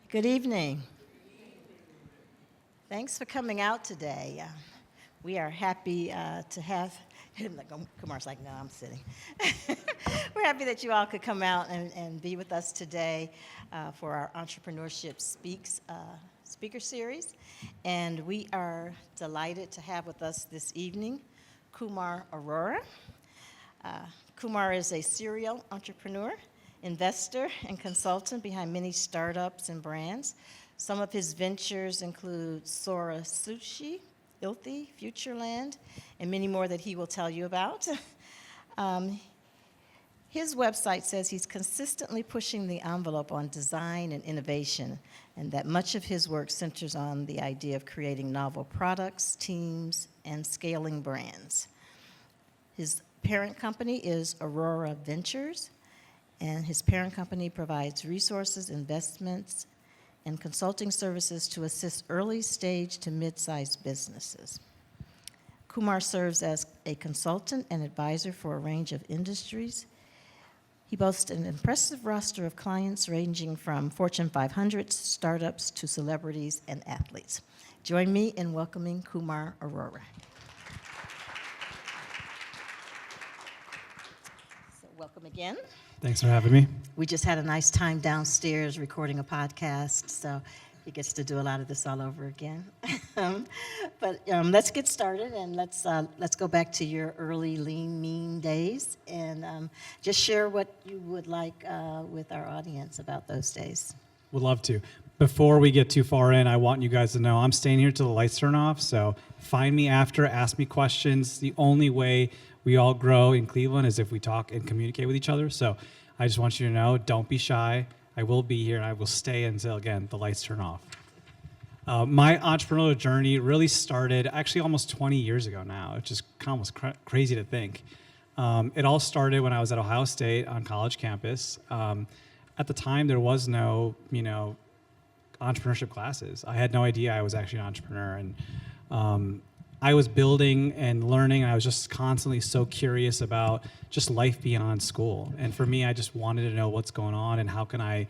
Good evening. Thanks for coming out today. We are happy to have, Kumar's like, no, I'm sitting. We're happy that you all could come out and be with us today for our Entrepreneurship Speaker Series. And we are delighted to have with us this evening Kumar Arora. Kumar is a serial entrepreneur, investor, and consultant behind many startups and brands. Some of his ventures include Sora Sushi, ILTHY, FutureLAND, and many more that he will tell you about. His website says he's consistently pushing the envelope on design and innovation, and that much of his work centers on the idea of creating novel products, teams, and scaling brands. His parent company is Arora Ventures, and his parent company provides resources, investments, and consulting services to assist early-stage to mid-sized businesses. Kumar serves as a consultant and advisor for a range of industries. He boasts an impressive roster of clients ranging from Fortune 500 startups to celebrities and athletes. Join me in welcoming Kumar Arora. So welcome again. Thanks for having me. We just had a nice time downstairs recording a podcast, so he gets to do a lot of this all over again. But let's get started, and let's go back to your early lean, mean days, and just share what you would like with our audience about those days. Would love to. Before we get too far in, I want you guys to know I'm staying here till the lights turn off, so find me after, ask me questions. The only way we all grow in Cleveland is if we talk and communicate with each other. So I just want you to know, don't be shy. I will be here, and I will stay until, again, the lights turn off. My entrepreneurial journey really started actually almost 20 years ago now. It's just almost crazy to think. It all started when I was at Ohio State on college campus. At the time, there was no, entrepreneurship classes. I had no idea I was actually an entrepreneur, and I was building and learning, and I was just constantly so curious about just life beyond school. And for me, I just wanted to know what's going on and how can I,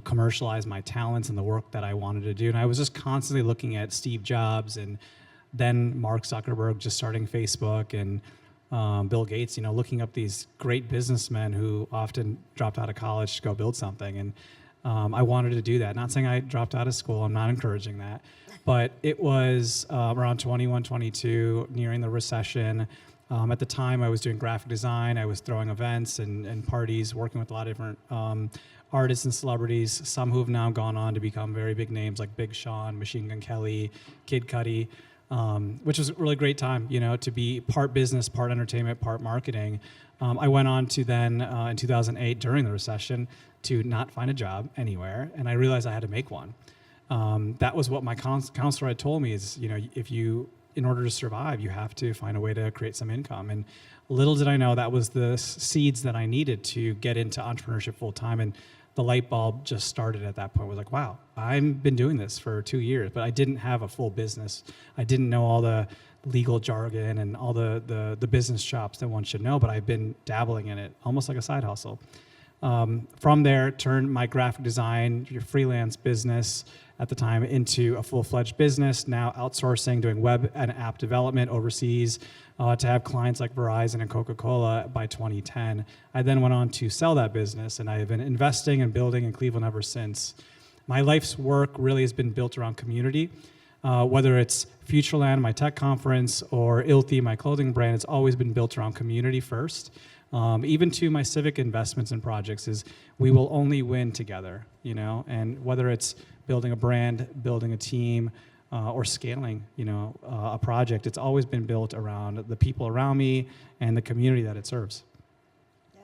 commercialize my talents and the work that I wanted to do. And I was just constantly looking at Steve Jobs and then Mark Zuckerberg just starting Facebook, and Bill Gates, looking up these great businessmen who often dropped out of college to go build something. And I wanted to do that. Not saying I dropped out of school, I'm not encouraging that. But it was around 21, 22, nearing the recession. At the time, I was doing graphic design. I was throwing events and parties, working with a lot of different artists and celebrities, some who have now gone on to become very big names like Big Sean, Machine Gun Kelly, Kid Cudi, which was a really great time, to be part business, part entertainment, part marketing. I went on to then, in 2008, during the recession, to not find a job anywhere, and I realized I had to make one. That was what my counselor had told me is, in order to survive, you have to find a way to create some income. And little did I know that was the seeds that I needed to get into entrepreneurship full time. And the light bulb just started at that point. I was like, wow, I've been doing this for 2 years, but I didn't have a full business. I didn't know all the legal jargon and all the business chops that one should know, but I've been dabbling in it, almost like a side hustle. From there, turned my graphic design, your freelance business at the time, into a full-fledged business, now outsourcing, doing web and app development overseas to have clients like Verizon and Coca-Cola by 2010. I then went on to sell that business, and I have been investing and building in Cleveland ever since. My life's work really has been built around community. Whether it's FutureLAND, my tech conference, or ILTHY, my clothing brand, it's always been built around community first. Even to my civic investments and projects is we will only win together, and whether it's building a brand, building a team, or scaling, a project, it's always been built around the people around me and the community that it serves. Yeah.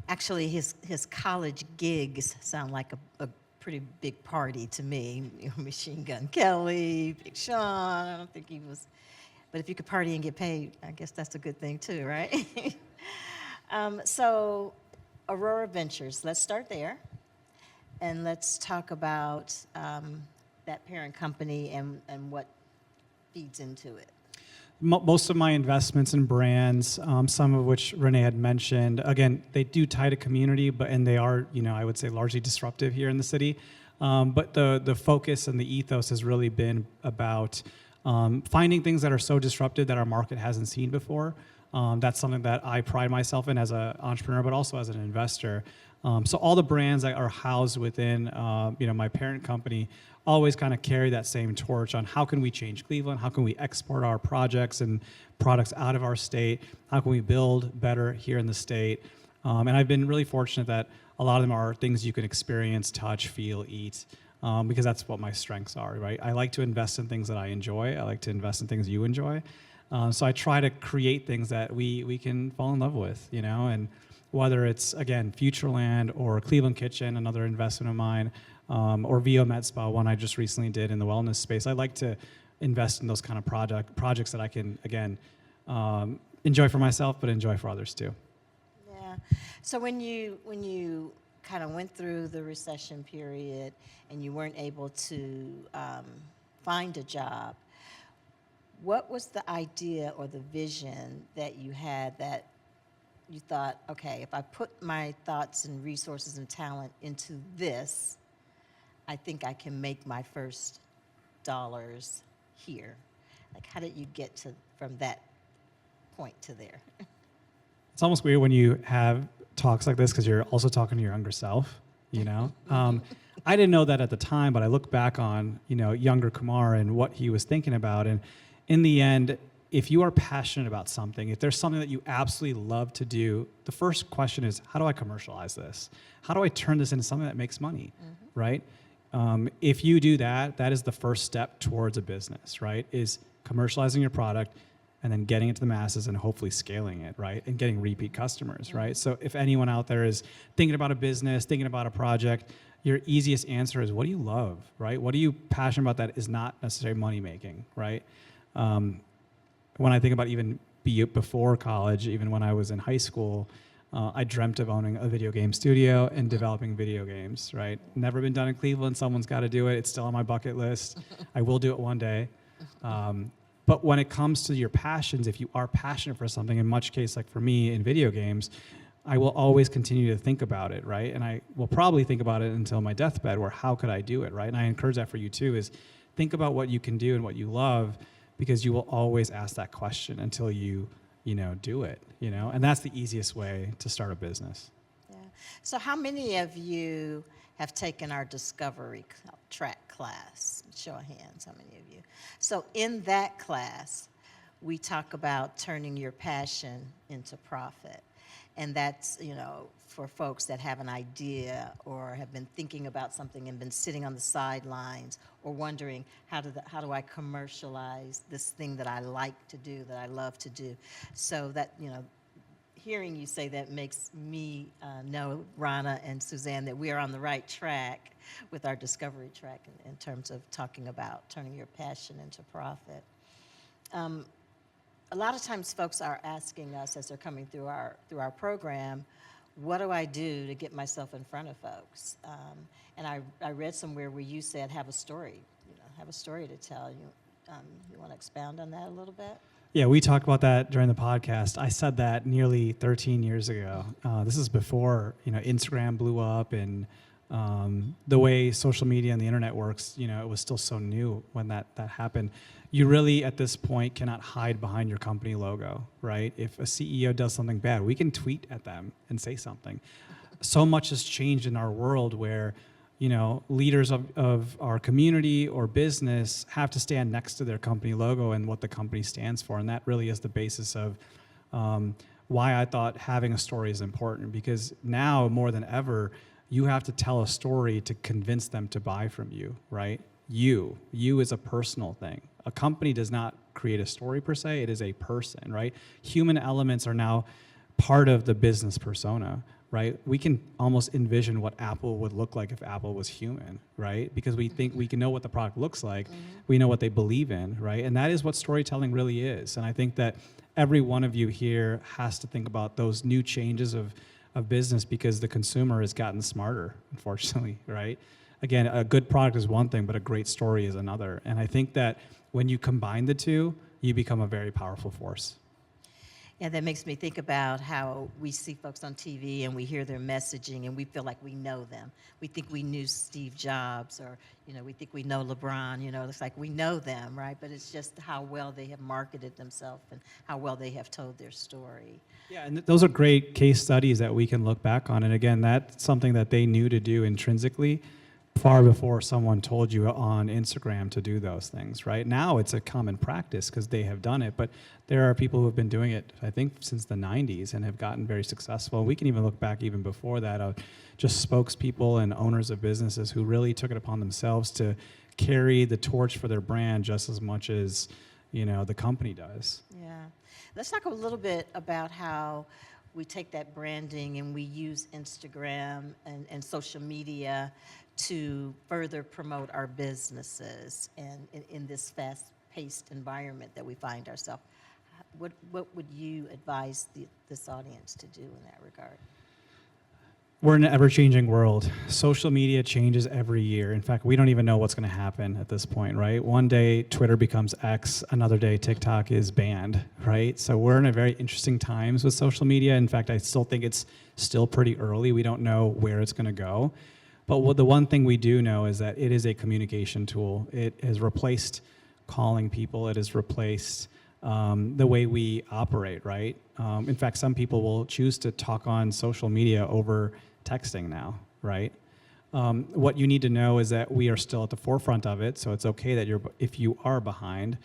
Actually, his college gigs sound like a pretty big party to me. Machine Gun Kelly, Big Sean, I don't think he was, but if you could party and get paid, I guess that's a good thing too, right? So Arora Ventures, let's start there. And let's talk about that parent company and what feeds into it. Most of my investments in brands, some of which Renee had mentioned, again, they do tie to community, and they are, I would say, largely disruptive here in the city. But the focus and the ethos has really been about finding things that are so disruptive that our market hasn't seen before. That's something that I pride myself in as an entrepreneur, but also as an investor. So all the brands that are housed within my parent company always kind of carry that same torch on how can we change Cleveland, how can we export our projects and products out of our state, how can we build better here in the state. And I've been really fortunate that a lot of them are things you can experience, touch, feel, eat, because that's what my strengths are, right? I like to invest in things that I enjoy. I like to invest in things you enjoy. So I try to create things that we can fall in love with, and whether it's, again, FutureLAnd or Cleveland Kitchen, another investment of mine, or VO Med Spa, one I just recently did in the wellness space. I like to invest in those kind of projects that I can, again, enjoy for myself, but enjoy for others too. Yeah. So when you kind of went through the recession period and you weren't able to find a job, what was the idea or the vision that you had that you thought, okay, if I put my thoughts and resources and talent into this, I think I can make my first dollars here? Like, how did you get from that point to there? It's almost weird when you have talks like this because you're also talking to your younger self, I didn't know that at the time, but I look back on, younger Kumar and what he was thinking about. And in the end, if you are passionate about something, if there's something that you absolutely love to do, the first question is, how do I commercialize this? How do I turn this into something that makes money, right? If you do that, that is the first step towards a business, right? Is commercializing your product and then getting it to the masses and hopefully scaling it, right? And getting repeat customers, right? So if anyone out there is thinking about a business, thinking about a project, your easiest answer is, what do you love, right? What are you passionate about that is not necessarily money making, right? When I think about even before college, even when I was in high school, I dreamt of owning a video game studio and developing video games, right? Never been done in Cleveland. Someone's got to do it. It's still on my bucket list. I will do it one day. But when it comes to your passions, if you are passionate for something, in much case, like for me in video games, I will always continue to think about it, right? And I will probably think about it until my deathbed, where how could I do it, right? And I encourage that for you too, is think about what you can do and what you love, because you will always ask that question until you do it, and that's the easiest way to start a business. Yeah. So how many of you have taken our Discovery Track class? Show of hands, how many of you? So in that class, we talk about turning your passion into profit. And that's, for folks that have an idea or have been thinking about something and been sitting on the sidelines or wondering, how do I commercialize this thing that I like to do, that I love to do? So that, hearing you say that makes me know, Rana and Suzanne, that we are on the right track with our Discovery Track in terms of talking about turning your passion into profit. A lot of times folks are asking us as they're coming through our program, what do I do to get myself in front of folks? And I read somewhere where you said have a story, have a story to tell. You want to expound on that a little bit? Yeah, we talked about that during the podcast. I said that nearly 13 years ago. This is before Instagram blew up, and the way social media and the internet works, it was still so new when that happened. You really, at this point, cannot hide behind your company logo, right? If a CEO does something bad, we can tweet at them and say something. So much has changed in our world where, leaders of our community or business have to stand next to their company logo and what the company stands for. And that really is the basis of why I thought having a story is important, because now more than ever, you have to tell a story to convince them to buy from you, right? You is a personal thing. A company does not create a story per se, it is a person, right? Human elements are now part of the business persona, right? We can almost envision what Apple would look like if Apple was human, right? Because we think we can know what the product looks like, we know what they believe in, right? And that is what storytelling really is. And I think that every one of you here has to think about those new changes of business, because the consumer has gotten smarter, unfortunately, right? Again, a good product is one thing, but a great story is another. And I think that when you combine the two, you become a very powerful force. Yeah, that makes me think about how we see folks on TV and we hear their messaging and we feel like we know them. We think we knew Steve Jobs, or, we think we know LeBron, it's like we know them, right? But it's just how well they have marketed themselves and how well they have told their story. Yeah, and those are great case studies that we can look back on. And again, that's something that they knew to do intrinsically far before someone told you on Instagram to do those things, right? Now it's a common practice because they have done it, but there are people who have been doing it, I think, since the 90s and have gotten very successful. We can even look back even before that of just spokespeople and owners of businesses who really took it upon themselves to carry the torch for their brand just as much as, the company does. Yeah. Let's talk a little bit about how we take that branding and we use Instagram and social media to further promote our businesses and in this fast-paced environment that we find ourselves. What would you advise this audience to do in that regard? We're in an ever-changing world. Social media changes every year. In fact, we don't even know what's going to happen at this point, right? One day Twitter becomes X, another day TikTok is banned, right? So we're in a very interesting times with social media. In fact, I still think it's still pretty early. We don't know where it's going to go. But the one thing we do know is that it is a communication tool. It has replaced calling people. It has replaced the way we operate, right? In fact, some people will choose to talk on social media over texting now, right? What you need to know is that we are still at the forefront of it, so it's okay that if you are behind.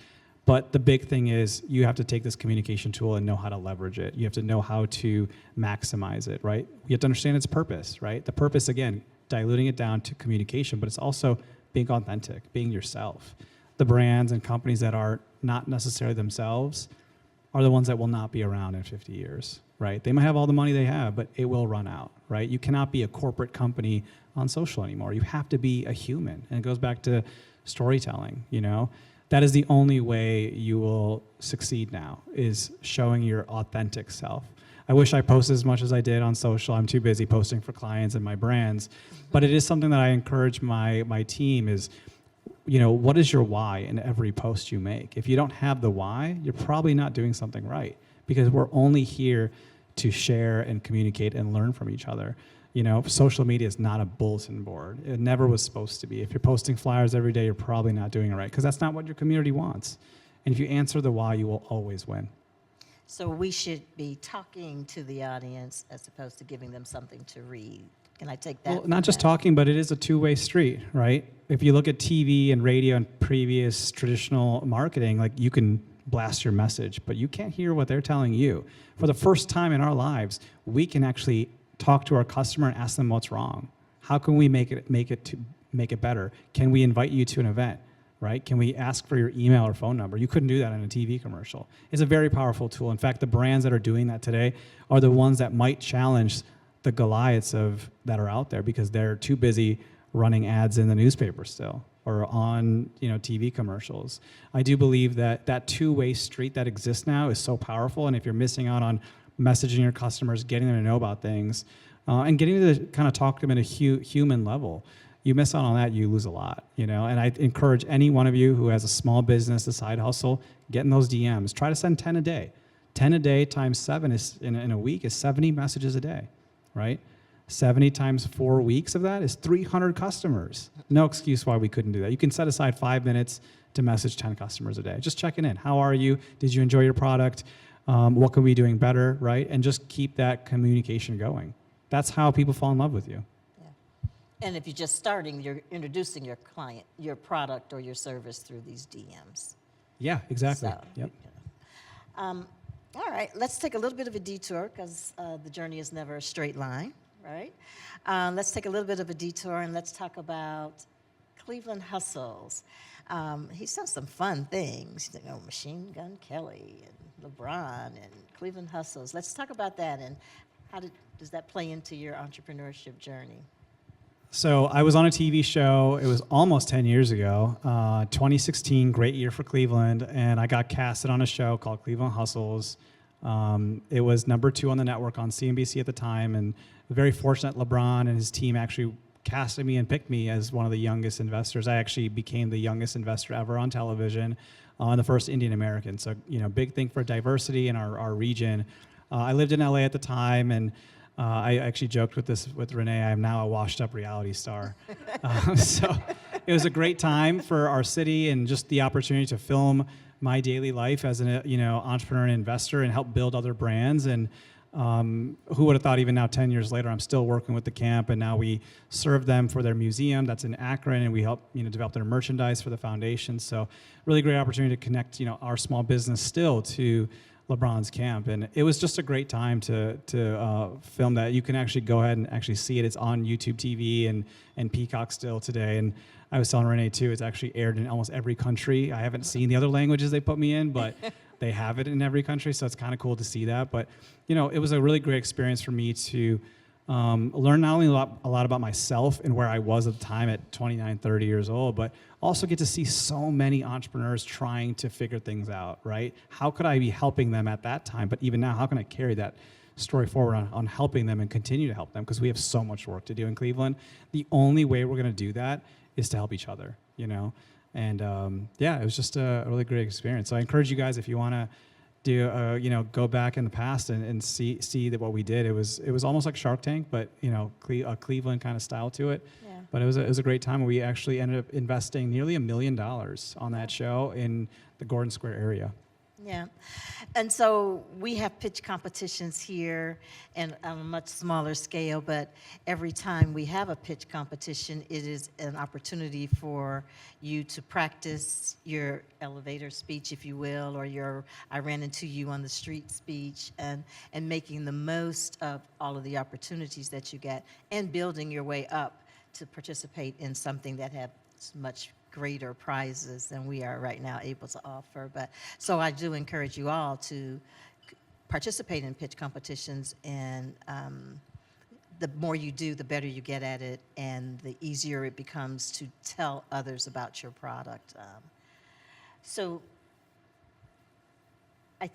But the big thing is you have to take this communication tool and know how to leverage it. You have to know how to maximize it, right? You have to understand its purpose, right? The purpose, again, diluting it down to communication, but it's also being authentic, being yourself. The brands and companies that are not necessarily themselves are the ones that will not be around in 50 years, right? They might have all the money they have, but it will run out, right? You cannot be a corporate company on social anymore. You have to be a human. And it goes back to storytelling, That is the only way you will succeed now, is showing your authentic self. I wish I posted as much as I did on social. I'm too busy posting for clients and my brands. But it is something that I encourage my team is, what is your why in every post you make? If you don't have the why, you're probably not doing something right, because we're only here to share and communicate and learn from each other. Social media is not a bulletin board. It never was supposed to be. If you're posting flyers every day, you're probably not doing it right, because that's not what your community wants. And if you answer the why, you will always win. So we should be talking to the audience as opposed to giving them something to read. Can I take that? Well, not just talking, but it is a two-way street, right? If you look at TV and radio and previous traditional marketing, like, you can blast your message, but you can't hear what they're telling you. For the first time in our lives, we can actually talk to our customer and ask them what's wrong. How can we make it better? Can we invite you to an event? Right? Can we ask for your email or phone number? You couldn't do that in a TV commercial. It's a very powerful tool. In fact, the brands that are doing that today are the ones that might challenge the Goliaths that are out there, because they're too busy running ads in the newspaper still, or on TV commercials. I do believe that two-way street that exists now is so powerful, and if you're missing out on messaging your customers, getting them to know about things, and getting them to kind of talk to them at a human level, you miss out on that, you lose a lot, And I encourage any one of you who has a small business, a side hustle, get in those DMs. Try to send 10 a day. 10 a day times 7 is in a week is 70 messages a day, right? 70 times 4 weeks of that is 300 customers. No excuse why we couldn't do that. You can set aside 5 minutes to message 10 customers a day. Just checking in. How are you? Did you enjoy your product? What can we be doing better, right? And just keep that communication going. That's how people fall in love with you. And if you're just starting, you're introducing your client, your product or your service through these DMs. Yeah, exactly. So, yep. All right, let's take a little bit of a detour, because the journey is never a straight line, right? Let's take a little bit of a detour and let's talk about Cleveland Hustles. He's done some fun things, Machine Gun Kelly and LeBron and Cleveland Hustles. Let's talk about that, and how does that play into your entrepreneurship journey? So I was on a TV show, it was almost 10 years ago, 2016, great year for Cleveland, and I got casted on a show called Cleveland Hustles. It was number 2 on the network on CNBC at the time, and very fortunate LeBron and his team actually casted me and picked me as one of the youngest investors. I actually became the youngest investor ever on television. and the first Indian American. So, big thing for diversity in our region. I lived in LA at the time, and I actually joked with Renee. I am now a washed-up reality star. So it was a great time for our city and just the opportunity to film my daily life as an entrepreneur and investor and help build other brands. And who would have thought even now 10 years later I'm still working with the camp, and now we serve them for their museum that's in Akron, and we help develop their merchandise for the foundation. So really great opportunity to connect our small business still to LeBron's camp. And it was just a great time to film that. You can actually go ahead and actually see it. It's on YouTube TV and Peacock still today. And I was telling Renee too, it's actually aired in almost every country. I haven't seen the other languages they put me in, but they have it in every country, so it's kind of cool to see that. But it was a really great experience for me to learn not only a lot about myself and where I was at the time at 29, 30 years old, but also get to see so many entrepreneurs trying to figure things out, right? How could I be helping them at that time? But even now, how can I carry that story forward on helping them and continue to help them? Because we have so much work to do in Cleveland. The only way we're going to do that is to help each other, And it was just a really great experience. So I encourage you guys, if you want to do, go back in the past and see that what we did. It was almost like Shark Tank, but a Cleveland kind of style to it. Yeah. But it was a great time. We actually ended up investing nearly $1 million on that show in the Gordon Square area. Yeah. And so we have pitch competitions here and on a much smaller scale, but every time we have a pitch competition, it is an opportunity for you to practice your elevator speech, if you will, or your I ran into you on the street speech, and making the most of all of the opportunities that you get and building your way up to participate in something that has much greater prizes than we are right now able to offer. But so I do encourage you all to participate in pitch competitions, and the more you do, the better you get at it, and the easier it becomes to tell others about your product. So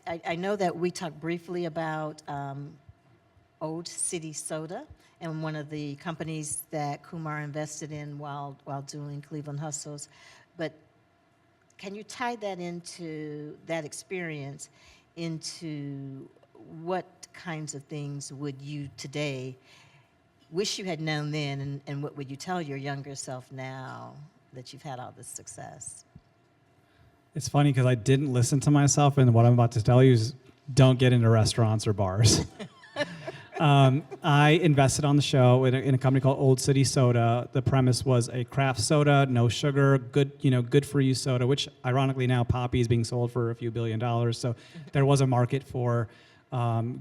I know that we talked briefly about Old City Soda, and one of the companies that Kumar invested in while doing Cleveland Hustles. But can you tie that into that experience into what kinds of things would you today wish you had known then, and what would you tell your younger self now that you've had all this success? It's funny because I didn't listen to myself, and what I'm about to tell you is don't get into restaurants or bars. I invested on the show in a company called Old City Soda. The premise was a craft soda, no sugar, good for you soda, which ironically now Poppy is being sold for a few $1 billion. So there was a market for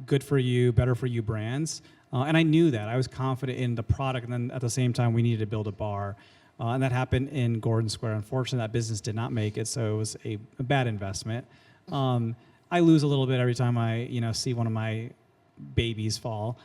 good for you, better for you brands. And I knew that. I was confident in the product, and then at the same time, we needed to build a bar. And that happened in Gordon Square. Unfortunately, that business did not make it, so it was a bad investment. I lose a little bit every time I see one of my babies fall,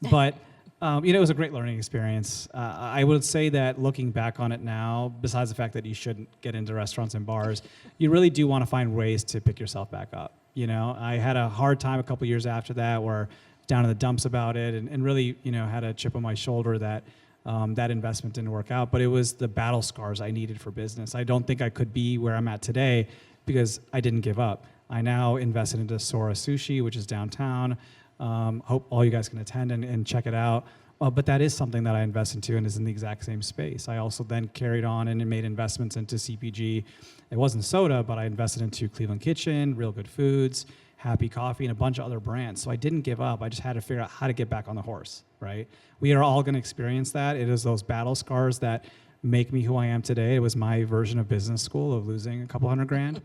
but it was a great learning experience. I would say that looking back on it now, besides the fact that you shouldn't get into restaurants and bars, you really do want to find ways to pick yourself back up. I had a hard time a couple years after that, where down in the dumps about it, and really had a chip on my shoulder that that investment didn't work out. But it was the battle scars I needed for business. I don't think I could be where I'm at today because I didn't give up. I now invested into Sora Sushi, which is downtown. Hope all you guys can attend and check it out. But that is something that I invest into and is in the exact same space. I also then carried on and made investments into CPG. It wasn't soda, but I invested into Cleveland Kitchen, Real Good Foods, Happy Coffee, and a bunch of other brands. So I didn't give up. I just had to figure out how to get back on the horse, right? We are all going to experience that. It is those battle scars that make me who I am today. It was my version of business school of losing a couple $100,000.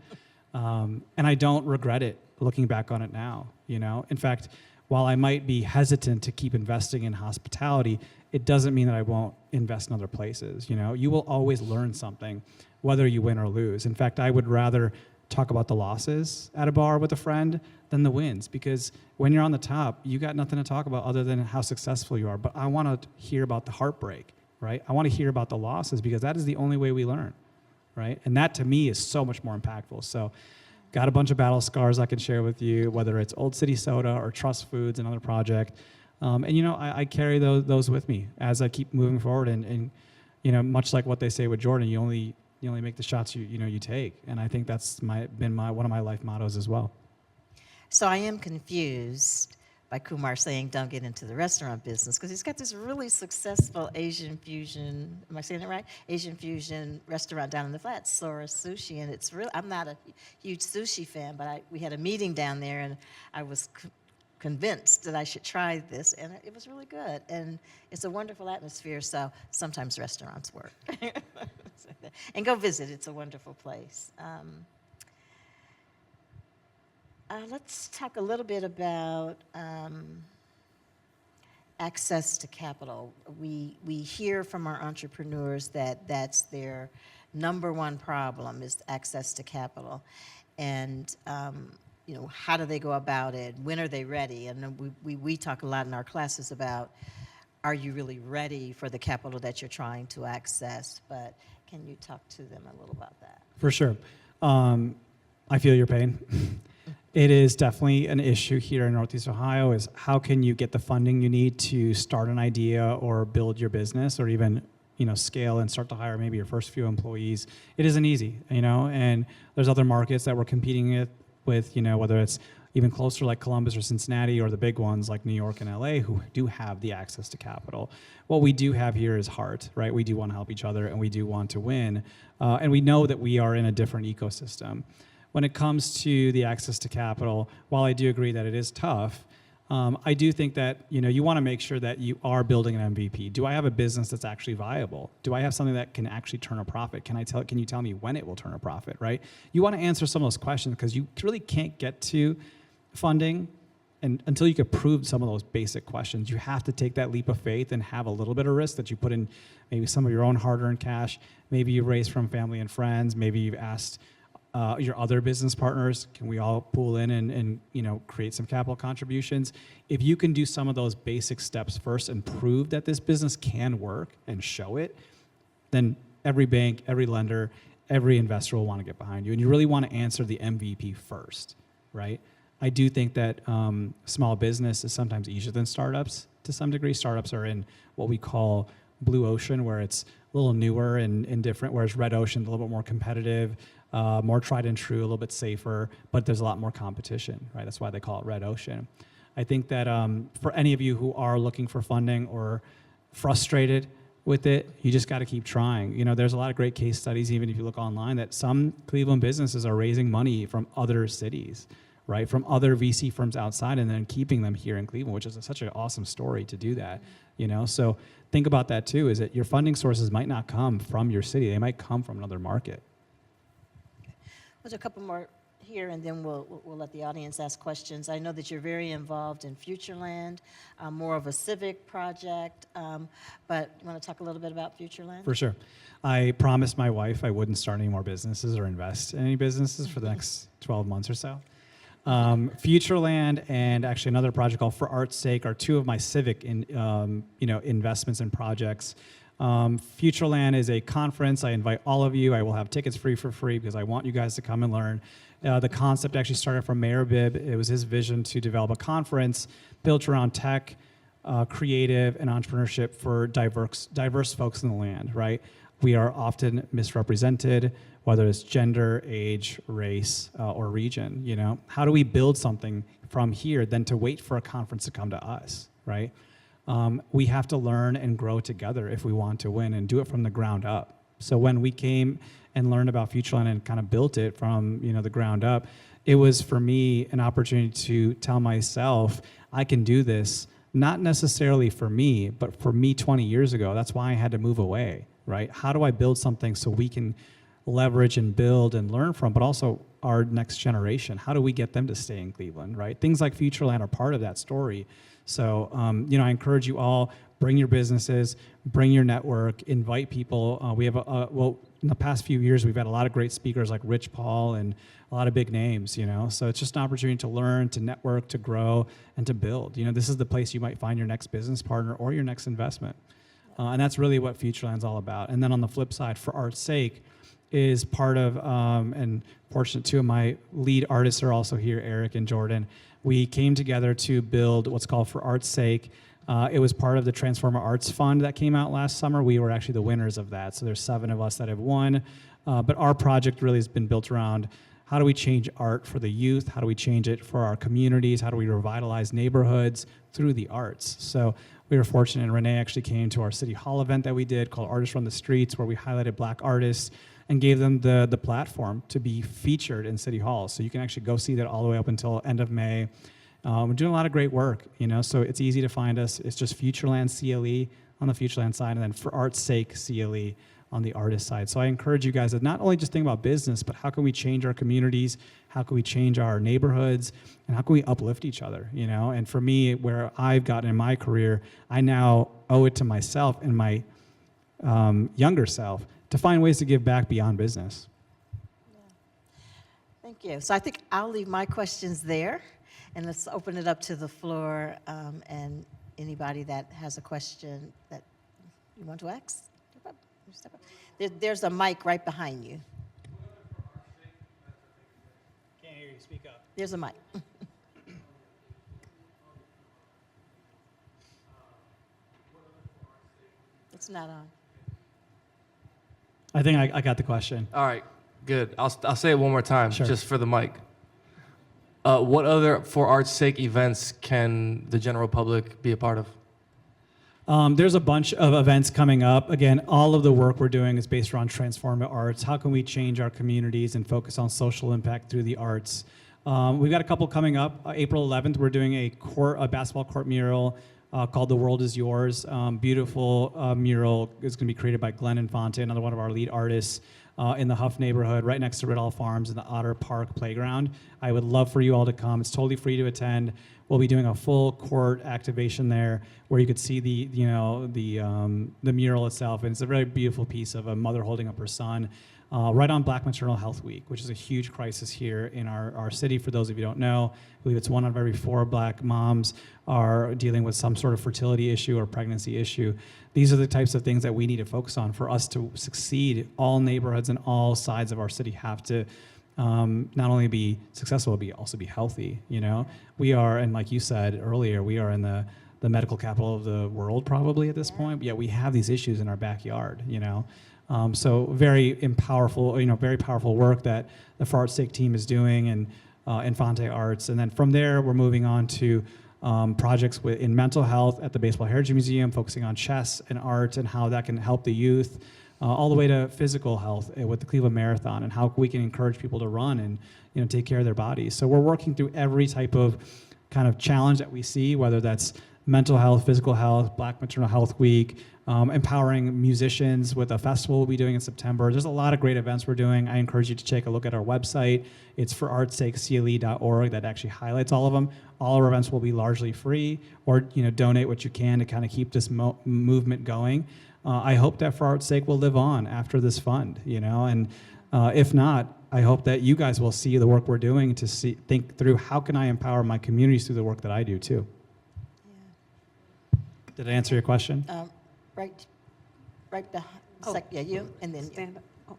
And I don't regret it looking back on it now, In fact, while I might be hesitant to keep investing in hospitality, it doesn't mean that I won't invest in other places. You will always learn something, whether you win or lose. In fact, I would rather talk about the losses at a bar with a friend than the wins, because when you're on the top, you got nothing to talk about other than how successful you are. But I want to hear about the heartbreak, right? I want to hear about the losses, because that is the only way we learn, right? And that to me is so much more impactful. So got a bunch of battle scars I can share with you, whether it's Old City Soda or Trust Foods, another project. I carry those with me as I keep moving forward. And much like what they say with Jordan, you only you only make the shots you take. And I think that's been one of my life mottos as well. So I am confused by Kumar saying don't get into the restaurant business, because he's got this really successful Asian fusion, am I saying it right? Asian fusion restaurant down in the Flats, Sora Sushi, and it's real. I'm not a huge sushi fan, but we had a meeting down there, and I was convinced that I should try this, and it was really good. And it's a wonderful atmosphere, so sometimes restaurants work. And go visit, it's a wonderful place. Let's talk a little bit about access to capital. We hear from our entrepreneurs that that's their number one problem, is access to capital. And how do they go about it? When are they ready? And then we talk a lot in our classes about, are you really ready for the capital that you're trying to access? But can you talk to them a little about that? For sure. I feel your pain. It is definitely an issue here in Northeast Ohio, is how can you get the funding you need to start an idea or build your business, or even scale and start to hire maybe your first few employees. It isn't easy, and there's other markets that we're competing with, whether it's even closer like Columbus or Cincinnati, or the big ones like New York and LA, who do have the access to capital. What we do have here is heart, right? We do want to help each other, and we do want to win. And we know that we are in a different ecosystem. When it comes to the access to capital, while I do agree that it is tough, I do think that you want to make sure that you are building an MVP. Do I have a business that's actually viable? Do I have something that can actually turn a profit? Can you tell me when it will turn a profit, right? You want to answer some of those questions, because you really can't get to funding until you can prove some of those basic questions. You have to take that leap of faith and have a little bit of risk that you put in, maybe some of your own hard-earned cash. Maybe you raised from family and friends. Maybe you've asked your other business partners, can we all pool in and create some capital contributions? If you can do some of those basic steps first and prove that this business can work and show it, then every bank, every lender, every investor will want to get behind you. And you really want to answer the MVP first, right? I do think that small business is sometimes easier than startups to some degree. Startups are in what we call blue ocean, where it's a little newer and different, whereas red ocean is a little bit more competitive, more tried and true, a little bit safer, but there's a lot more competition, right? That's why they call it red ocean. I think that for any of you who are looking for funding or frustrated with it, you just got to keep trying. There's a lot of great case studies, even if you look online, that some Cleveland businesses are raising money from other cities, right? From other VC firms outside, and then keeping them here in Cleveland, which is such an awesome story to do that, So think about that too, is that your funding sources might not come from your city. They might come from another market. There's a couple more here, and then we'll let the audience ask questions. I know that you're very involved in FutureLAND, more of a civic project, but you want to talk a little bit about FutureLAND? For sure. I promised my wife I wouldn't start any more businesses or invest in any businesses for the next 12 months or so. FutureLAND and actually another project called For Art's Sake are two of my civic investments and projects. FutureLAND is a conference. I invite all of you. I will have tickets for free because I want you guys to come and learn. The concept actually started from Mayor Bibb. It was his vision to develop a conference built around tech, creative, and entrepreneurship for diverse folks in the land, right? We are often misrepresented, whether it's gender, age, race, or region. How do we build something from here than to wait for a conference to come to us, right? We have to learn and grow together if we want to win, and do it from the ground up. So when we came and learned about FutureLAND and kind of built it from the ground up, it was for me an opportunity to tell myself I can do this, not necessarily for me, but for me 20 years ago. That's why I had to move away, right? How do I build something so we can leverage and build and learn from, but also our next generation? How do we get them to stay in Cleveland, right? Things like FutureLAND are part of that story. So, I encourage you all, bring your businesses, bring your network, invite people. We have, in the past few years, we've had a lot of great speakers like Rich Paul and a lot of big names, So it's just an opportunity to learn, to network, to grow, and to build. This is the place you might find your next business partner or your next investment. And that's really what FutureLAND's all about. And then on the flip side, For Art's Sake is part of, and fortunate two of my lead artists are also here, Eric and Jordan. We came together to build what's called For Art's Sake. It was part of the Transformer Arts Fund that came out last summer. We were actually the winners of that. So there's 7 of us that have won. But our project really has been built around how do we change art for the youth? How do we change it for our communities? How do we revitalize neighborhoods through the arts? So we were fortunate, and Renee actually came to our City Hall event that we did called Artists Run the Streets, where we highlighted Black artists and gave them the platform to be featured in City Hall. So you can actually go see that all the way up until end of May. We're doing a lot of great work, so it's easy to find us. It's just FutureLAND CLE on the FutureLAND side, and then For Art's Sake CLE on the artist side. So I encourage you guys to not only just think about business, but how can we change our communities? How can we change our neighborhoods? And how can we uplift each other, And for me, where I've gotten in my career, I now owe it to myself and my younger self to find ways to give back beyond business. Yeah. Thank you. So I think I'll leave my questions there, and let's open it up to the floor, and anybody that has a question that you want to ask. Step up. There's a mic right behind you. Can't hear you. Speak up. There's a mic. It's not on. I think I got the question. All right, good. I'll say it one more time, Sure. just for the mic. What other For Art's Sake events can the general public be a part of? There's a bunch of events coming up. Again, all of the work we're doing is based around transformative arts. How can we change our communities and focus on social impact through the arts? We've got a couple coming up. April 11th, we're doing a basketball court mural called The World Is Yours. Beautiful mural is going to be created by Glenn Infante, another one of our lead artists in the Huff neighborhood, right next to Riddall Farms in the Otter Park playground. I would love for you all to come. It's totally free to attend. We'll be doing a full court activation there where you could see the mural itself. And it's a very beautiful piece of a mother holding up her son right on Black Maternal Health Week, which is a huge crisis here in our city. For those of you who don't know, I believe it's 1 out of every 4 Black moms are dealing with some sort of fertility issue or pregnancy issue. These are the types of things that we need to focus on for us to succeed. All neighborhoods and all sides of our city have to not only be successful, but also be healthy. We are, and like you said earlier, we are in the medical capital of the world probably at this point, but yet we have these issues in our backyard. So very powerful work that the For Art's Sake team is doing, and Infante Arts. And then from there, we're moving on to projects in mental health at the Baseball Heritage Museum, focusing on chess and art and how that can help the youth. All the way to physical health with the Cleveland Marathon and how we can encourage people to run and take care of their bodies. So we're working through every type of kind of challenge that we see, whether that's mental health, physical health, Black Maternal Health Week, empowering musicians with a festival we'll be doing in September. There's a lot of great events we're doing. I encourage you to take a look at our website. It's forartsakecle.org that actually highlights all of them. All our events will be largely free, or donate what you can to kind of keep this movement going. I hope that For Art's Sake will live on after this fund, and if not, I hope that you guys will see the work we're doing to think through how can I empower my communities through the work that I do too. Yeah. Did I answer your question? Right behind. Oh. Yeah, you, and then Stand up. Oh.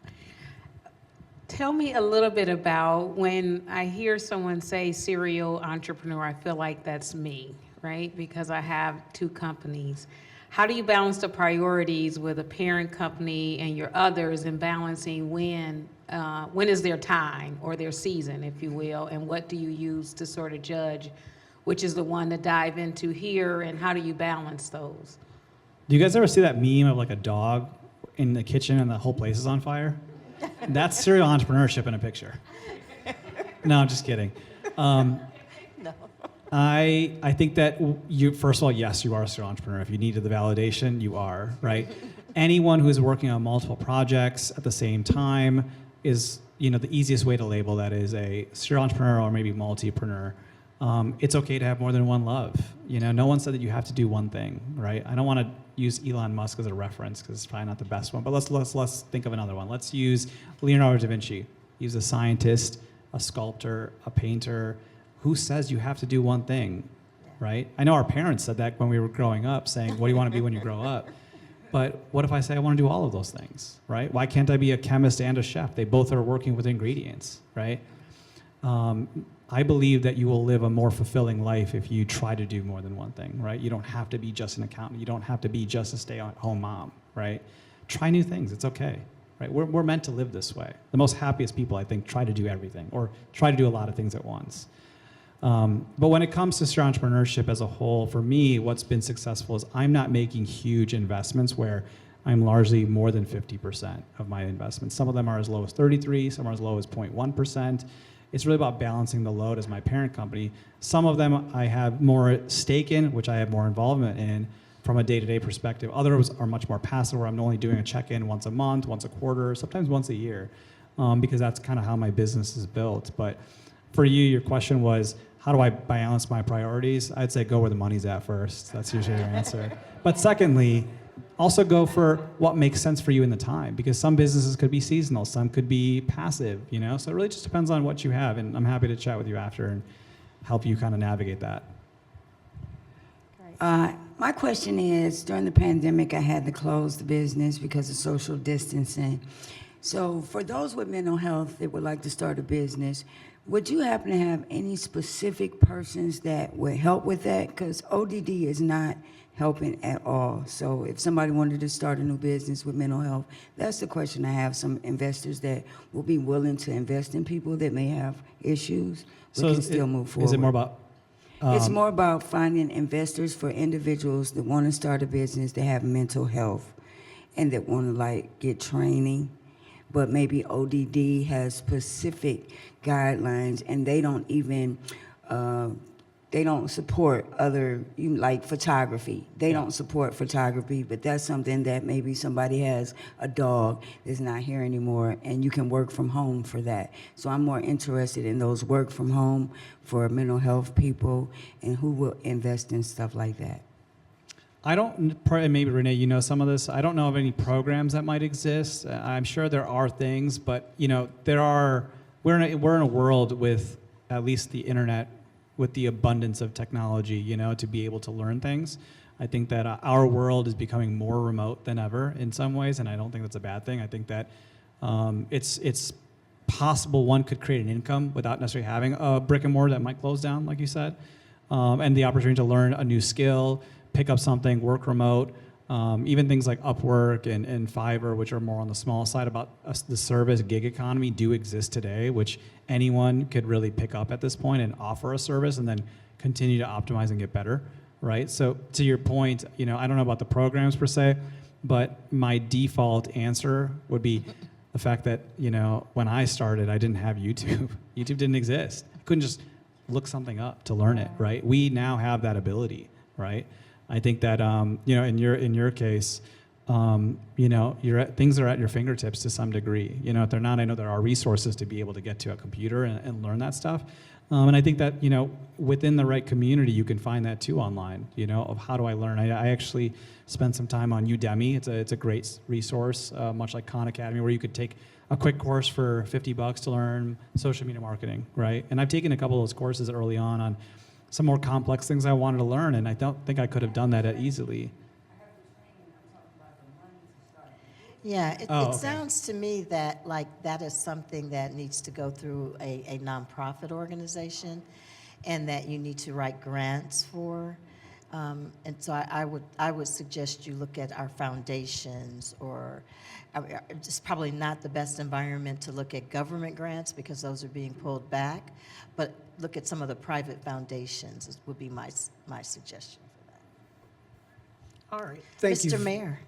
Tell me a little bit about when I hear someone say serial entrepreneur, I feel like that's me, right? Because I have 2 companies. How do you balance the priorities with a parent company and your others, and balancing when is their time or their season, if you will, and what do you use to sort of judge which is the one to dive into here, and how do you balance those? Do you guys ever see that meme of like a dog in the kitchen and the whole place is on fire? That's serial entrepreneurship in a picture. No, I'm just kidding. no. I think that you, first of all, yes, you are a serial entrepreneur. If you needed the validation, you are, right? Anyone who is working on multiple projects at the same time is, the easiest way to label that is a serial entrepreneur or maybe multipreneur. It's okay to have more than one love. No one said that you have to do one thing, right? I don't want to use Elon Musk as a reference because it's probably not the best one, but let's think of another one. Let's use Leonardo da Vinci. He's a scientist, a sculptor, a painter. Who says you have to do one thing, right? I know our parents said that when we were growing up, saying, what do you want to be when you grow up? But what if I say I want to do all of those things, right? Why can't I be a chemist and a chef? They both are working with ingredients, right? I believe that you will live a more fulfilling life if you try to do more than one thing, right? You don't have to be just an accountant. You don't have to be just a stay-at-home mom, right? Try new things. It's okay, right? right? We're meant to live this way. The most happiest people, I think, try to do everything or try to do a lot of things at once. But when it comes to entrepreneurship as a whole, for me, what's been successful is I'm not making huge investments where I'm largely more than 50% of my investments. Some of them are as low as 33, some are as low as 0.1%. It's really about balancing the load as my parent company. Some of them I have more stake in, which I have more involvement in from a day-to-day perspective. Others are much more passive, where I'm only doing a check-in once a month, once a quarter, sometimes once a year, because that's kind of how my business is built. But for you, your question was, how do I balance my priorities? I'd say go where the money's at first. That's usually your answer. But secondly, also go for what makes sense for you in the time, because some businesses could be seasonal, some could be passive, you know? So it really just depends on what you have, and I'm happy to chat with you after and help you kind of navigate that. My question is, during the pandemic, I had to close the business because of social distancing. So for those with mental health that would like to start a business, would you happen to have any specific persons that would help with that? Because ODD is not helping at all. So if somebody wanted to start a new business with mental health, that's the question I have. Some investors that will be willing to invest in people that may have issues, but can still move forward. Is it more about? It's more about finding investors for individuals that want to start a business that have mental health and that want to like get training, but maybe ODD has specific guidelines and they don't even, they don't support other, like photography. They don't support photography, but that's something that maybe somebody has a dog that's not here anymore and you can work from home for that. So I'm more interested in those work from home for mental health people and who will invest in stuff like that. I don't, maybe Renee, you know some of this. I don't know of any programs that might exist. I'm sure there are things, but you know, we're in a world with at least the internet, with the abundance of technology, you know, to be able to learn things. I think that our world is becoming more remote than ever in some ways, and I don't think that's a bad thing. I think that it's possible one could create an income without necessarily having a brick and mortar that might close down, like you said, and the opportunity to learn a new skill, pick up something, work remote, even things like Upwork and Fiverr, which are more on the small side about the service gig economy, do exist today, which anyone could really pick up at this point and offer a service and then continue to optimize and get better, right? So to your point, you know, I don't know about the programs per se, but my default answer would be the fact that, you know, when I started, I didn't have YouTube. YouTube didn't exist. I couldn't just look something up to learn it, right? We now have that ability, right? I think that you know, in your case, you know, things are at your fingertips to some degree. You know, if they're not, I know there are resources to be able to get to a computer and learn that stuff. And I think that, you know, within the right community, you can find that too online. You know, of how do I learn? I actually spent some time on Udemy. It's a great resource, much like Khan Academy, where you could take a quick course for $50 to learn social media marketing, right? And I've taken a couple of those courses early on some more complex things I wanted to learn, and I don't think I could have done that easily. Yeah, it okay. sounds to me that like that is something that needs to go through a nonprofit organization, and that you need to write grants for. And so I would suggest you look at our foundations, or it's probably not the best environment to look at government grants because those are being pulled back, but look at some of the private foundations would be my suggestion for that. All right, thank you. Mr. Mayor.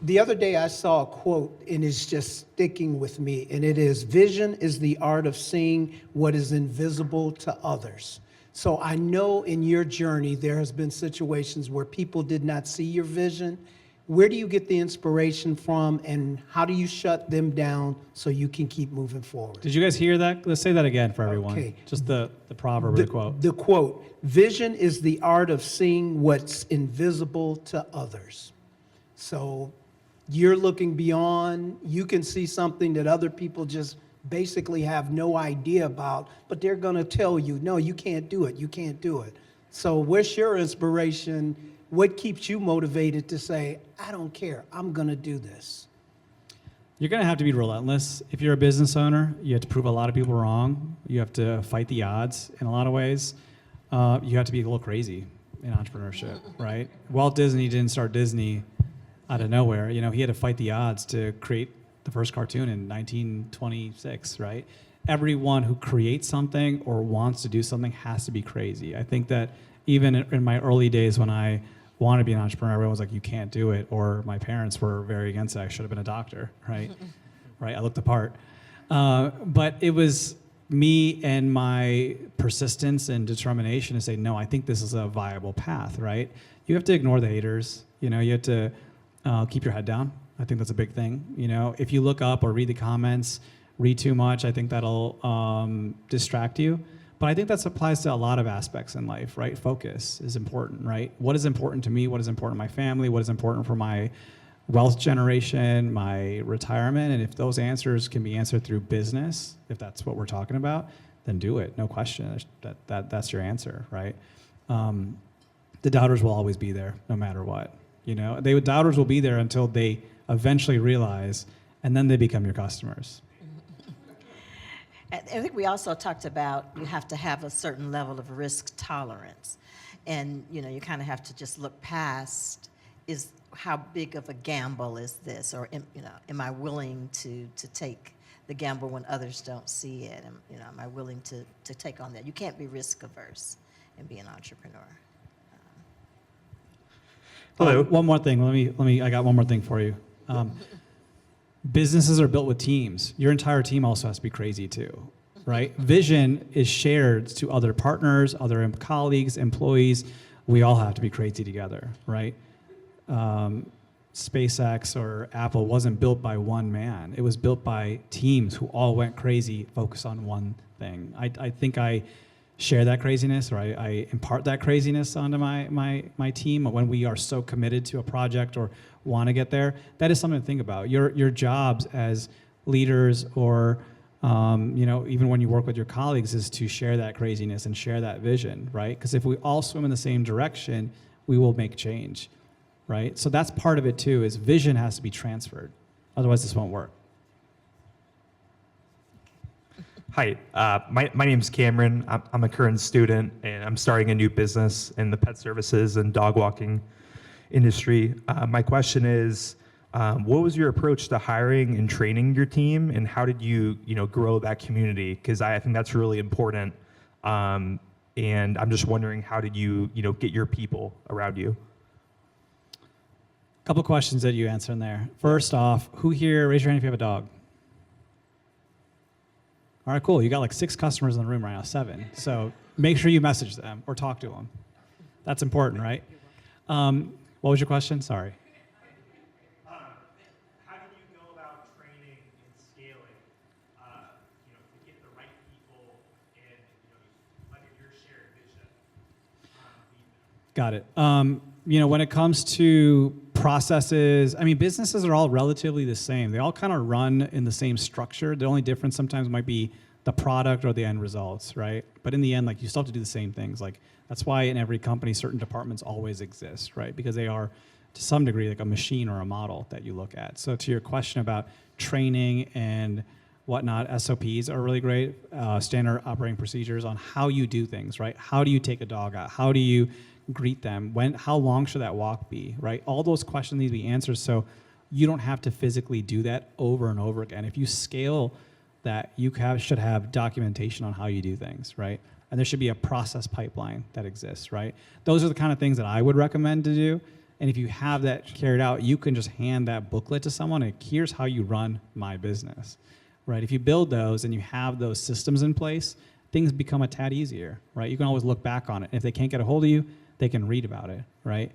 The other day I saw a quote, and it's just sticking with me, and it is, "Vision is the art of seeing what is invisible to others." So I know in your journey there has been situations where people did not see your vision. Where do you get the inspiration from, and how do you shut them down so you can keep moving forward? Did you guys hear that? Let's say that again for everyone. Okay. Just the proverb or the quote. The quote, "Vision is the art of seeing what's invisible to others." So you're looking beyond, you can see something that other people just basically have no idea about, but they're going to tell you, no, you can't do it, you can't do it. So what's your inspiration? What keeps you motivated to say, I don't care, I'm going to do this? You're going to have to be relentless. If you're a business owner, you have to prove a lot of people wrong. You have to fight the odds in a lot of ways. You have to be a little crazy in entrepreneurship, right? Walt Disney didn't start Disney out of nowhere. You know, he had to fight the odds to create the first cartoon in 1926, right? Everyone who creates something or wants to do something has to be crazy. I think that even in my early days when I wanted to be an entrepreneur, everyone was like, you can't do it. Or my parents were very against it. I should have been a doctor, right? Right, I looked the part. But it was me and my persistence and determination to say, no, I think this is a viable path, right? You have to ignore the haters. You know, you have to keep your head down. I think that's a big thing. You know, if you look up or read the comments, read too much, I think that'll distract you. But I think that applies to a lot of aspects in life, right? Focus is important, right? What is important to me? What is important to my family? What is important for my wealth generation, my retirement? And if those answers can be answered through business, if that's what we're talking about, then do it. No question. That's your answer, right? The doubters will always be there, no matter what. You know, doubters will be there until they eventually realize, and then they become your customers. I think we also talked about you have to have a certain level of risk tolerance. And, you know, you kind of have to just look past, is how big of a gamble is this? Or, am I willing to take the gamble when others don't see it? Am I willing to take on that? You can't be risk averse and be an entrepreneur. Hello. One more thing. I got one more thing for you. Businesses are built with teams. Your entire team also has to be crazy too, right? Vision is shared to other partners, other colleagues, employees. We all have to be crazy together, right? SpaceX or Apple wasn't built by one man. It was built by teams who all went crazy, focused on one thing. I think I share that craziness, or I impart that craziness onto my team when we are so committed to a project or want to get there. That is something to think about. Your jobs as leaders, or even when you work with your colleagues, is to share that craziness and share that vision, right? Because if we all swim in the same direction, we will make change, right? So that's part of it too, is vision has to be transferred. Otherwise this won't work. Hi, my name's Cameron. I'm a current student, and I'm starting a new business in the pet services and dog walking industry. My question is, what was your approach to hiring and training your team, and how did you grow that community? Because I think that's really important. And I'm just wondering, how did you get your people around you? A couple questions that you answer in there. First off, who here, raise your hand if you have a dog. All right, cool. You got like 6 customers in the room right now, 7. So make sure you message them or talk to them. That's important, right? What was your question? Sorry. How do you go about training and scaling, to get the right people and under your shared vision? Got it. When it comes to processes, businesses are all relatively the same. They all kind of run in the same structure. The only difference sometimes might be the product or the end results, right? But in the end, you still have to do the same things. That's why in every company, certain departments always exist, right? Because they are, to some degree, like a machine or a model that you look at. So to your question about training and whatnot, SOPs are really great, standard operating procedures on how you do things, right? How do you take a dog out? How do you greet them? How long should that walk be, right? All those questions need to be answered, so you don't have to physically do that over and over again. If you scale that, you should have documentation on how you do things, right? And there should be a process pipeline that exists, right? Those are the kind of things that I would recommend to do. And if you have that carried out, you can just hand that booklet to someone and here's how you run my business, right? If you build those and you have those systems in place, things become a tad easier, right? You can always look back on it. If they can't get a hold of you, they can read about it, right?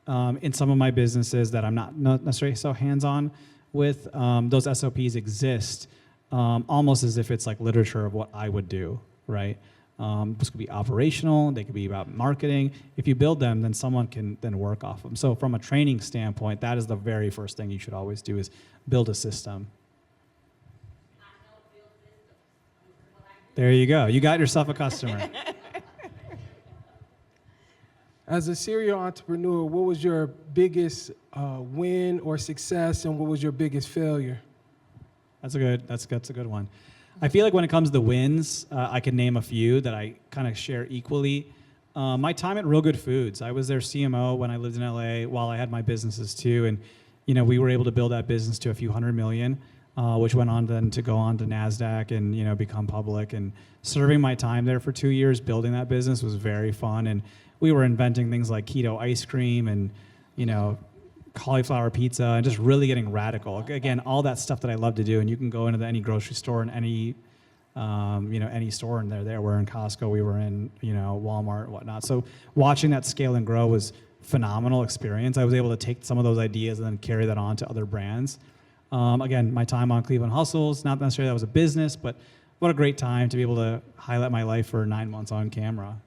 In some of my businesses that I'm not necessarily so hands-on with, those SOPs exist almost as if it's like literature of what I would do, right? This could be operational, they could be about marketing. If you build them, then someone can then work off them. So from a training standpoint, that is the very first thing you should always do, is build a system. There you go. You got yourself a customer. As a serial entrepreneur, what was your biggest win or success, and what was your biggest failure? That's a good one. I feel like when it comes to wins, I can name a few that I kind of share equally. My time at Real Good Foods, I was their CMO when I lived in LA while I had my businesses too, and we were able to build that business to a few hundred million, which went on then to go on to NASDAQ and, become public. And serving my time there for 2 years, building that business was very fun. And we were inventing things like keto ice cream and, cauliflower pizza and just really getting radical. Again, all that stuff that I love to do. And you can go into any grocery store and any store and they're there. We're in Costco, we were in, Walmart and whatnot. So watching that scale and grow was phenomenal experience. I was able to take some of those ideas and then carry that on to other brands. Again, my time on Cleveland Hustles, not necessarily that was a business, but what a great time to be able to highlight my life for 9 months on camera,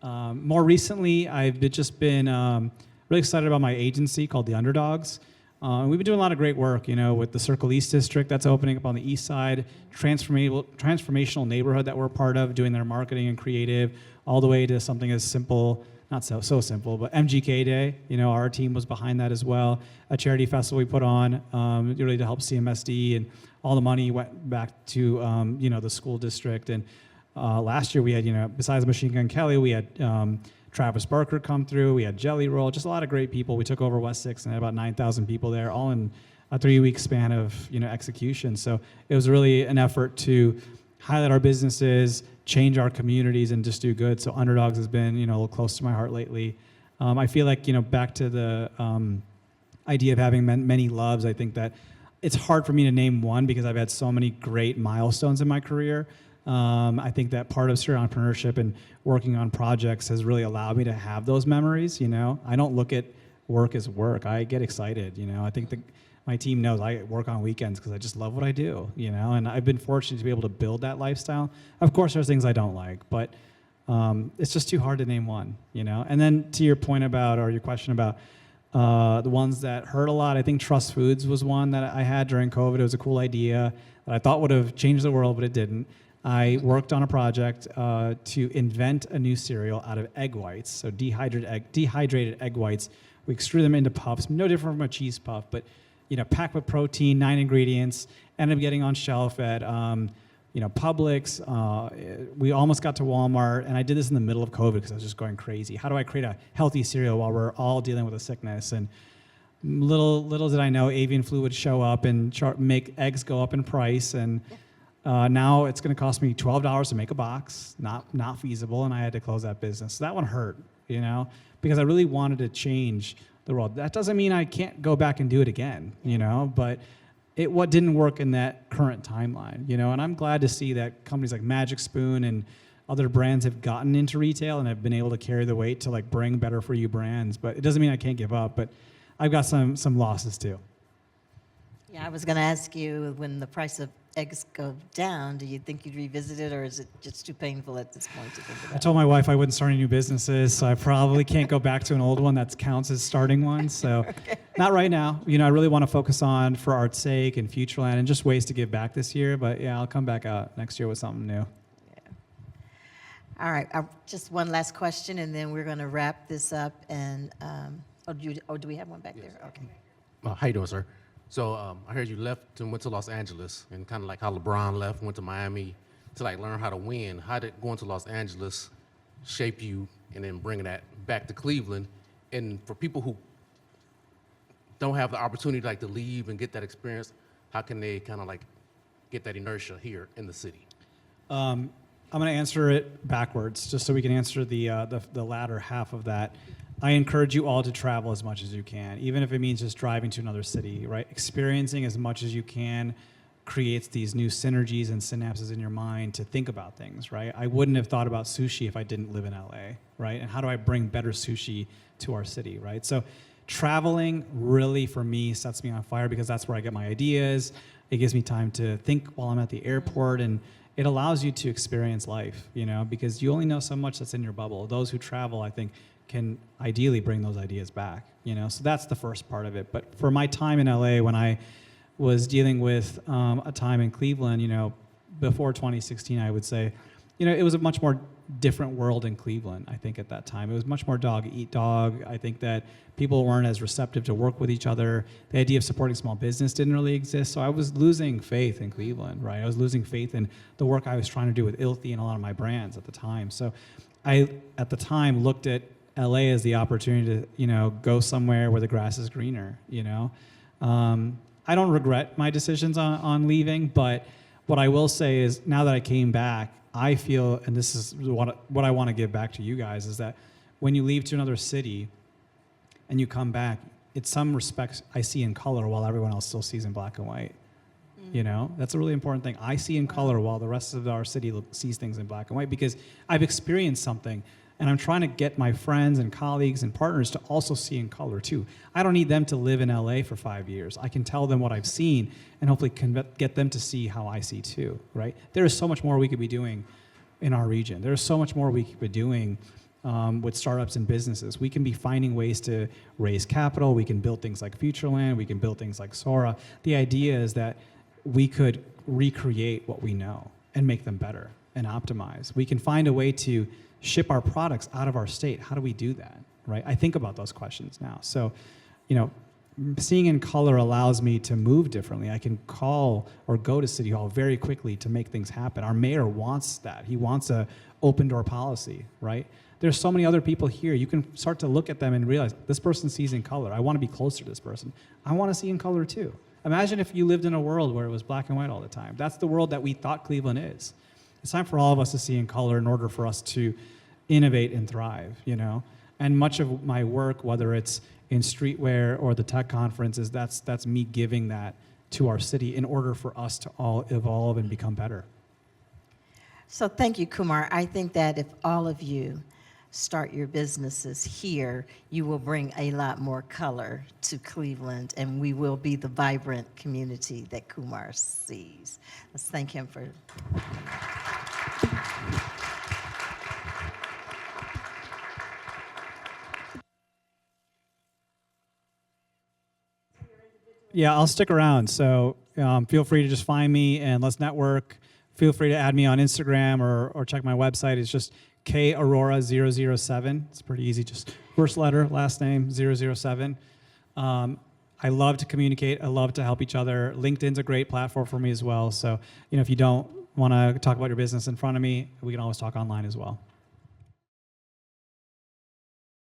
More recently, I've just been really excited about my agency called The Underdogs. We've been doing a lot of great work, with the Circle East District that's opening up on the east side, transformational neighborhood that we're part of, doing their marketing and creative, all the way to something as simple, not so simple, but MGK Day. Our team was behind that as well. A charity festival we put on, really to help CMSD, and all the money went back to, the school district. And last year we had, besides Machine Gun Kelly, we had Travis Barker come through. We had Jelly Roll, just a lot of great people. We took over West 6 and had about 9,000 people there, all in a 3-week span of execution. So it was really an effort to highlight our businesses, change our communities, and just do good. So Underdogs has been a little close to my heart lately. I feel like back to the idea of having many loves. I think that it's hard for me to name one because I've had so many great milestones in my career. I think that part of serial entrepreneurship and working on projects has really allowed me to have those memories. I don't look at work as work. I get excited. I think my team knows I work on weekends because I just love what I do. And I've been fortunate to be able to build that lifestyle. Of course, there's things I don't like, but it's just too hard to name one. And then to your point about, or your question about the ones that hurt a lot, I think Trust Foods was one that I had during COVID. It was a cool idea that I thought would have changed the world, but it didn't. I worked on a project to invent a new cereal out of egg whites, so dehydrated egg whites. We extrude them into puffs, no different from a cheese puff, but packed with protein, 9 ingredients. Ended up getting on shelf at Publix. We almost got to Walmart, and I did this in the middle of COVID because I was just going crazy. How do I create a healthy cereal while we're all dealing with a sickness? And little did I know avian flu would show up and make eggs go up in price. And now it's going to cost me $12 to make a box. Not feasible, and I had to close that business. So that one hurt, because I really wanted to change the world. That doesn't mean I can't go back and do it again, but what didn't work in that current timeline, and I'm glad to see that companies like Magic Spoon and other brands have gotten into retail and have been able to carry the weight to bring better for you brands. But it doesn't mean I can't give up, but I've got some losses too. Yeah, I was going to ask you, when the price of eggs go down, do you think you'd revisit it, or is it just too painful at this point to think about? I told my wife I wouldn't start any new businesses, so I probably can't go back to an old one that counts as starting one. So okay. Not right now. I really want to focus on For Art's Sake and FutureLAND and just ways to give back this year. But yeah, I'll come back out next year with something new. Yeah. All right, just one last question, and then we're going to wrap this up. And do we have one back there? Okay. How you doing, sir? So I heard you left and went to Los Angeles, and kind of like how LeBron left, went to Miami to learn how to win. How did going to Los Angeles shape you, and then bringing that back to Cleveland? And for people who don't have the opportunity to leave and get that experience, how can they kind of get that inertia here in the city? I'm going to answer it backwards, just so we can answer the latter half of that. I encourage you all to travel as much as you can, even if it means just driving to another city, right? Experiencing as much as you can creates these new synergies and synapses in your mind to think about things, right? I wouldn't have thought about sushi if I didn't live in LA, right? And how do I bring better sushi to our city, right? So traveling really, for me, sets me on fire because that's where I get my ideas. It gives me time to think while I'm at the airport, and it allows you to experience life, because you only know so much that's in your bubble. Those who travel, I think, can ideally bring those ideas back, so that's the first part of it. But for my time in LA, when I was dealing with a time in Cleveland, before 2016, I would say, it was a much more different world in Cleveland, I think, at that time. It was much more dog eat dog. I think that people weren't as receptive to work with each other. The idea of supporting small business didn't really exist. So I was losing faith in Cleveland, right? I was losing faith in the work I was trying to do with ILTHY and a lot of my brands at the time. So I, at the time, looked at LA is the opportunity to, go somewhere where the grass is greener, I don't regret my decisions on leaving, but what I will say is now that I came back, I feel, and this is what I want to give back to you guys, is that when you leave to another city and you come back, in some respects I see in color while everyone else still sees in black and white. That's a really important thing. I see in color while the rest of our city sees things in black and white, because I've experienced something, and I'm trying to get my friends and colleagues and partners to also see in color too. I don't need them to live in LA for 5 years. I can tell them what I've seen and hopefully get them to see how I see too, right? There is so much more we could be doing in our region. There's so much more we could be doing with startups and businesses. We can be finding ways to raise capital. We can build things like FutureLAND. We can build things like Sora. The idea is that we could recreate what we know and make them better and optimize. We can find a way to ship our products out of our state. How do we do that, right? I think about those questions now. So, seeing in color allows me to move differently. I can call or go to City Hall very quickly to make things happen. Our mayor wants that. He wants a open door policy, right? There's so many other people here. You can start to look at them and realize this person sees in color. I want to be closer to this person. I want to see in color too. Imagine if you lived in a world where it was black and white all the time. That's the world that we thought Cleveland is. It's time for all of us to see in color in order for us to innovate and thrive, And much of my work, whether it's in streetwear or the tech conferences, that's me giving that to our city in order for us to all evolve and become better. So thank you, Kumar. I think that if all of you start your businesses here, you will bring a lot more color to Cleveland, and we will be the vibrant community that Kumar sees. Let's thank him for. Yeah, I'll stick around. So feel free to just find me and let's network. Feel free to add me on Instagram or check my website. It's just K Arora 007. It's pretty easy. Just first letter, last name 007. I love to communicate. I love to help each other. LinkedIn's a great platform for me as well. So if you don't want to talk about your business in front of me, we can always talk online as well.